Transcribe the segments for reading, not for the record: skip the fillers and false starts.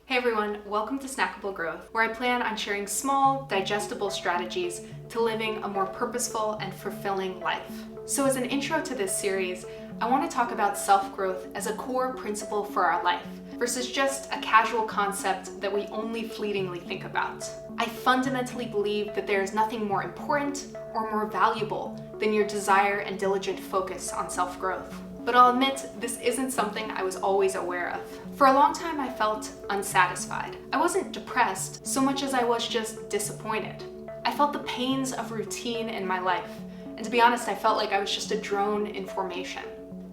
Hey everyone, welcome to Snackable Growth, where I plan on sharing small, digestible strategies to living a more purposeful and fulfilling life. So as an intro to this series, I want to talk about self-growth as a core principle for our life, versus just a casual concept that we only fleetingly think about. I fundamentally believe that there is nothing more important or more valuable than your desire and diligent focus on self-growth. But I'll admit, this isn't something I was always aware of. For a long time, I felt unsatisfied. I wasn't depressed so much as I was just disappointed. I felt the pains of routine in my life, and to be honest, I felt like I was just a drone in formation.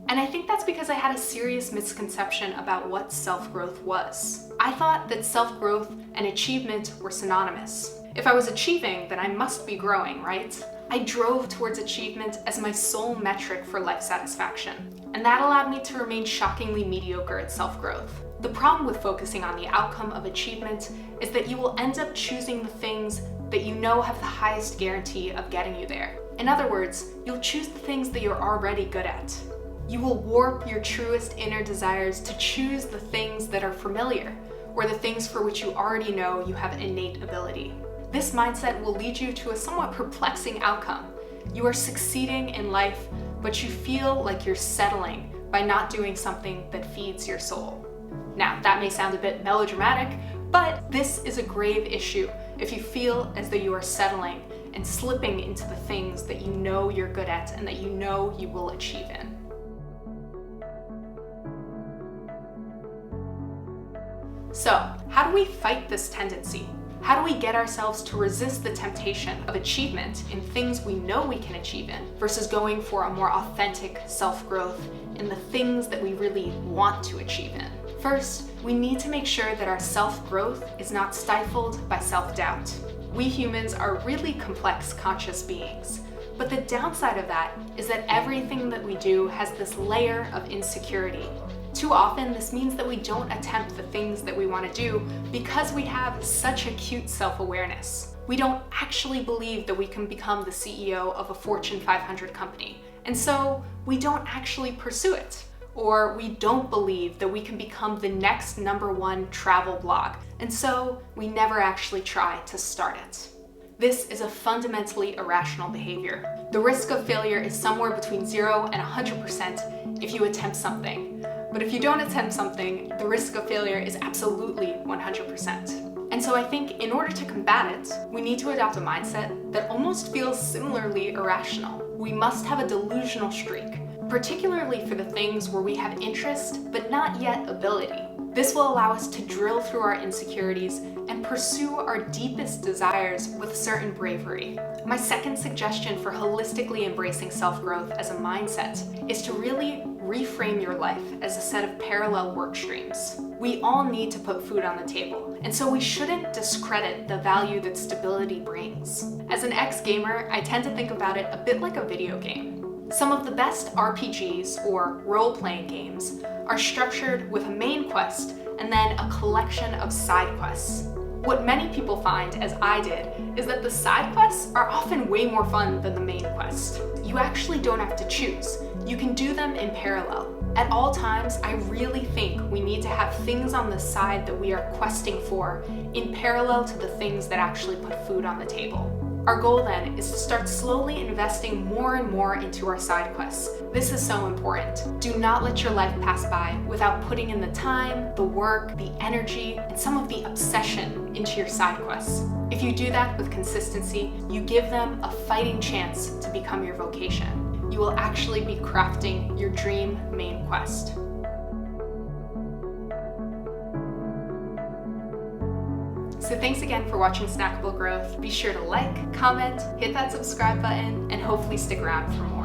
And I think that's because I had a serious misconception about what self-growth was. I thought that self-growth and achievement were synonymous. If I was achieving, then I must be growing, right? I drove towards achievement as my sole metric for life satisfaction, and that allowed me to remain shockingly mediocre at self-growth. The problem with focusing on the outcome of achievement is that you will end up choosing the things that you know have the highest guarantee of getting you there. In other words, you'll choose the things that you're already good at. You will warp your truest inner desires to choose the things that are familiar, or the things for which you already know you have innate ability. This mindset will lead you to a somewhat perplexing outcome. You are succeeding in life, but you feel like you're settling by not doing something that feeds your soul. Now, that may sound a bit melodramatic, but this is a grave issue if you feel as though you are settling and slipping into the things that you know you're good at and that you know you will achieve in. So, how do we fight this tendency? How do we get ourselves to resist the temptation of achievement in things we know we can achieve in versus going for a more authentic self-growth in the things that we really want to achieve in? First, we need to make sure that our self-growth is not stifled by self-doubt. We humans are really complex conscious beings, but the downside of that is that everything that we do has this layer of insecurity. Too often, this means that we don't attempt the things that we want to do because we have such acute self-awareness. We don't actually believe that we can become the CEO of a Fortune 500 company, and so we don't actually pursue it. Or we don't believe that we can become the next #1 travel blog, and so we never actually try to start it. This is a fundamentally irrational behavior. The risk of failure is somewhere between 0 and 100% if you attempt something. But if you don't attempt something, the risk of failure is absolutely 100%. And so I think in order to combat it, we need to adopt a mindset that almost feels similarly irrational. We must have a delusional streak, particularly for the things where we have interest but not yet ability. This will allow us to drill through our insecurities and pursue our deepest desires with certain bravery. My second suggestion for holistically embracing self-growth as a mindset is to really reframe your life as a set of parallel work streams. We all need to put food on the table, and so we shouldn't discredit the value that stability brings. As an ex-gamer, I tend to think about it a bit like a video game. Some of the best RPGs, or role-playing games, are structured with a main quest and then a collection of side quests. What many people find, as I did, is that the side quests are often way more fun than the main quest. You actually don't have to choose. You can do them in parallel. At all times, I really think we need to have things on the side that we are questing for in parallel to the things that actually put food on the table. Our goal then is to start slowly investing more and more into our side quests. This is so important. Do not let your life pass by without putting in the time, the work, the energy, and some of the obsession into your side quests. If you do that with consistency, you give them a fighting chance to become your vocation. You will actually be crafting your dream main quest. So thanks again for watching Snackable Growth. Be sure to like, comment, hit that subscribe button, and hopefully stick around for more.